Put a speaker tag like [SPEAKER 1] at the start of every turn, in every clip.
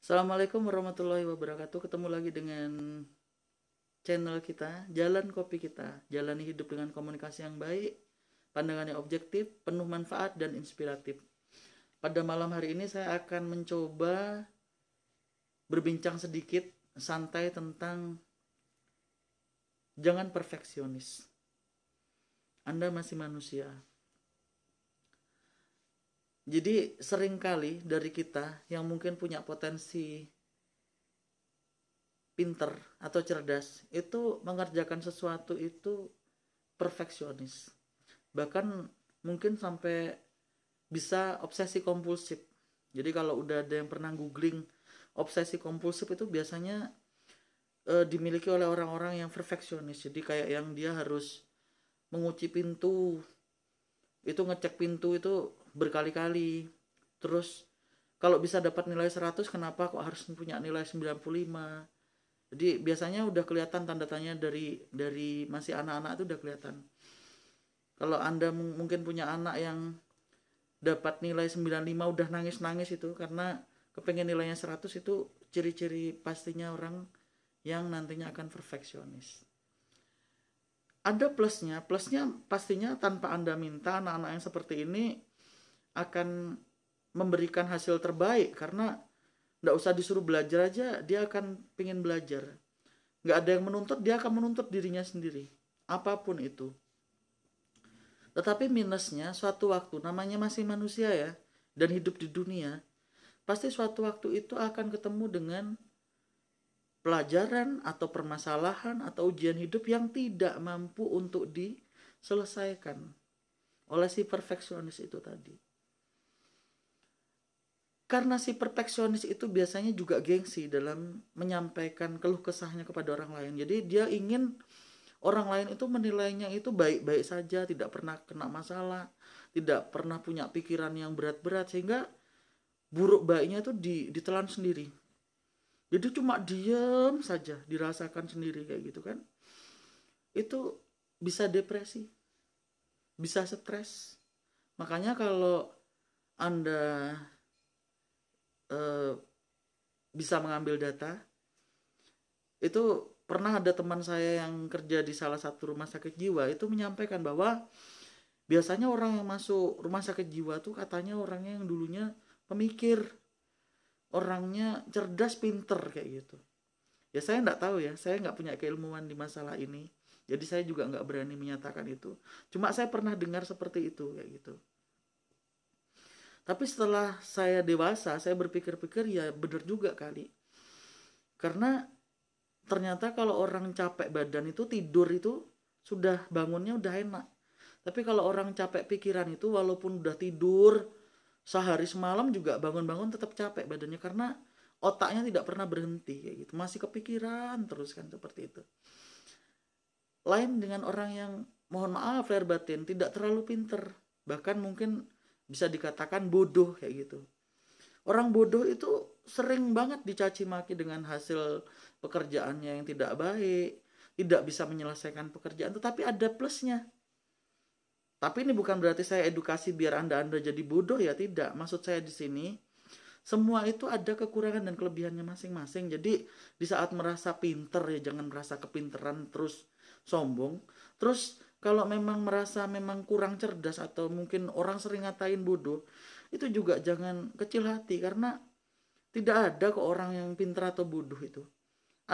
[SPEAKER 1] Assalamualaikum warahmatullahi wabarakatuh. Ketemu lagi dengan channel kita, Jalan Kopi Kita. Jalani hidup dengan komunikasi yang baik, pandangan yang objektif, penuh manfaat dan inspiratif. Pada malam hari ini saya akan mencoba berbincang sedikit santai tentang jangan perfeksionis. Anda masih manusia. Jadi seringkali dari kita yang mungkin punya potensi pinter atau cerdas itu mengerjakan sesuatu itu perfeksionis. Bahkan mungkin sampai bisa obsesi kompulsif. Jadi kalau udah ada yang pernah googling obsesi kompulsif itu biasanya dimiliki oleh orang-orang yang perfeksionis. Jadi kayak yang dia harus mengunci pintu, itu ngecek pintu itu berkali-kali. Terus kalau bisa dapat nilai 100, kenapa kok harus punya nilai 95? Jadi biasanya udah kelihatan tanda tanya dari masih anak-anak itu udah kelihatan. Kalau Anda mungkin punya anak yang dapat nilai 95 udah nangis-nangis itu karena kepengen nilainya 100, itu ciri-ciri pastinya orang yang nantinya akan perfeksionis. Ada plusnya pastinya tanpa Anda minta anak-anak yang seperti ini akan memberikan hasil terbaik karena nggak usah disuruh belajar aja dia akan pengen belajar. Nggak ada yang menuntut, dia akan menuntut dirinya sendiri apapun itu. Tetapi minusnya suatu waktu, namanya masih manusia ya dan hidup di dunia, pasti suatu waktu itu akan ketemu dengan pelajaran atau permasalahan atau ujian hidup yang tidak mampu untuk diselesaikan oleh si perfeksionis itu tadi. Karena si perfeksionis itu biasanya juga gengsi dalam menyampaikan keluh kesahnya kepada orang lain. Jadi dia ingin orang lain itu menilainya itu baik-baik saja, tidak pernah kena masalah, tidak pernah punya pikiran yang berat-berat, sehingga buruk baiknya itu ditelan sendiri. Jadi cuma diam saja, dirasakan sendiri kayak gitu kan. Itu bisa depresi, bisa stres. Makanya kalau Anda bisa mengambil data, itu pernah ada teman saya yang kerja di salah satu rumah sakit jiwa itu menyampaikan bahwa biasanya orang yang masuk rumah sakit jiwa tuh katanya orangnya yang dulunya pemikir, orangnya cerdas, pinter kayak gitu. Ya saya nggak tahu ya, saya nggak punya keilmuan di masalah ini, jadi saya juga nggak berani menyatakan itu. Cuma saya pernah dengar seperti itu kayak gitu. Tapi setelah saya dewasa, saya berpikir-pikir ya bener juga kali. Karena ternyata kalau orang capek badan itu tidur itu sudah bangunnya udah enak. Tapi kalau orang capek pikiran itu walaupun udah tidur sehari semalam juga bangun-bangun tetap capek badannya karena otaknya tidak pernah berhenti kayak gitu. Masih kepikiran terus kan seperti itu. Lain dengan orang yang mohon maaf lahir batin tidak terlalu pinter, bahkan mungkin bisa dikatakan bodoh kayak gitu. Orang bodoh itu sering banget dicaci maki dengan hasil pekerjaannya yang tidak baik, tidak bisa menyelesaikan pekerjaan, tetapi ada plusnya. Tapi ini bukan berarti saya edukasi biar Anda jadi bodoh ya, tidak. Maksud saya di sini semua itu ada kekurangan dan kelebihannya masing-masing. Jadi di saat merasa pinter ya jangan merasa kepinteran terus sombong. Terus kalau memang merasa memang kurang cerdas atau mungkin orang sering ngatain bodoh, itu juga jangan kecil hati karena tidak ada kok orang yang pintar atau bodoh itu.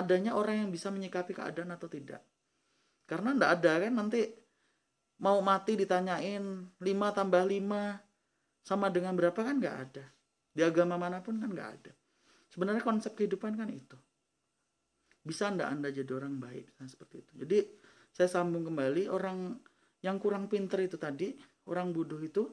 [SPEAKER 1] Adanya orang yang bisa menyikapi keadaan atau tidak. Karena tidak ada kan nanti mau mati ditanyain 5 tambah 5 sama dengan berapa kan nggak ada. Di agama manapun kan nggak ada. Sebenarnya konsep kehidupan kan itu. Bisa ndak Anda jadi orang baik? Nah, seperti itu. Jadi saya sambung kembali, orang yang kurang pinter itu tadi, orang bodoh itu,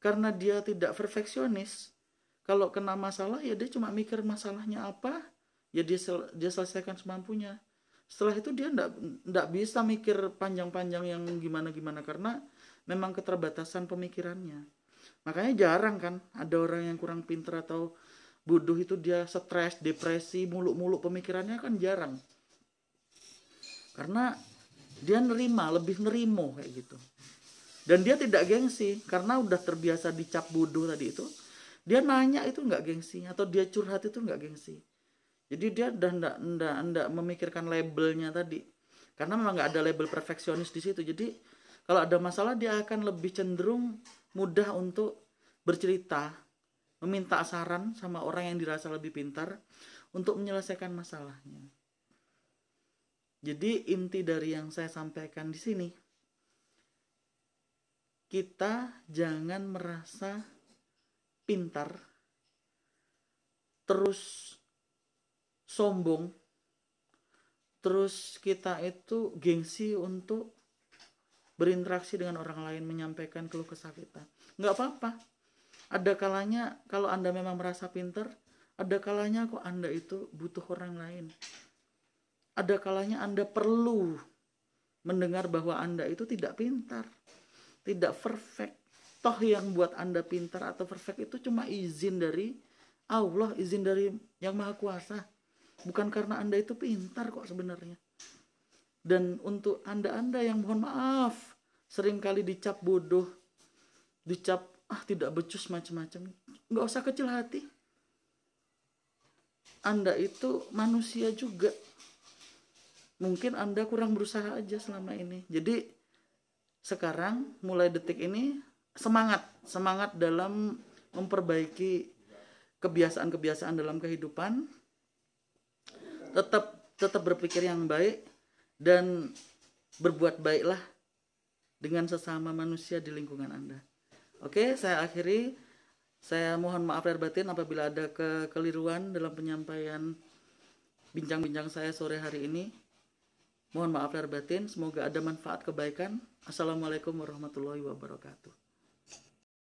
[SPEAKER 1] karena dia tidak perfeksionis, kalau kena masalah ya dia cuma mikir masalahnya apa, ya dia selesaikan semampunya. Setelah itu dia ndak bisa mikir panjang-panjang yang gimana-gimana karena memang keterbatasan pemikirannya. Makanya jarang kan ada orang yang kurang pinter atau bodoh itu dia stres, depresi, muluk-muluk pemikirannya kan jarang. Karena dia lebih nerimo kayak gitu. Dan dia tidak gengsi karena udah terbiasa dicap bodoh tadi itu. Dia nanya itu nggak gengsi, atau dia curhat itu nggak gengsi. Jadi dia udah ndak memikirkan labelnya tadi, karena memang nggak ada label perfeksionis di situ. Jadi kalau ada masalah dia akan lebih cenderung mudah untuk bercerita, meminta saran sama orang yang dirasa lebih pintar untuk menyelesaikan masalahnya. Jadi inti dari yang saya sampaikan di sini, kita jangan merasa pintar terus sombong, terus kita itu gengsi untuk berinteraksi dengan orang lain, menyampaikan keluh kesah kita. Nggak apa-apa. Ada kalanya kalau Anda memang merasa pintar, ada kalanya kok Anda itu butuh orang lain. Ada kalanya Anda perlu mendengar bahwa Anda itu tidak pintar, tidak perfect. Toh yang buat Anda pintar atau perfect itu cuma izin dari Allah, izin dari Yang Maha Kuasa. Bukan karena Anda itu pintar kok sebenarnya. Dan untuk Anda yang mohon maaf seringkali dicap bodoh, dicap tidak becus macam-macam, nggak usah kecil hati. Anda itu manusia juga. Mungkin Anda kurang berusaha aja selama ini. Jadi sekarang mulai detik ini semangat dalam memperbaiki kebiasaan-kebiasaan dalam kehidupan. Tetap berpikir yang baik dan berbuat baiklah dengan sesama manusia di lingkungan Anda. Oke, saya akhiri. Saya mohon maaf lahir batin apabila ada kekeliruan dalam penyampaian bincang-bincang saya sore hari ini. Mohon maaf lahir batin, semoga ada manfaat kebaikan. Assalamualaikum warahmatullahi wabarakatuh.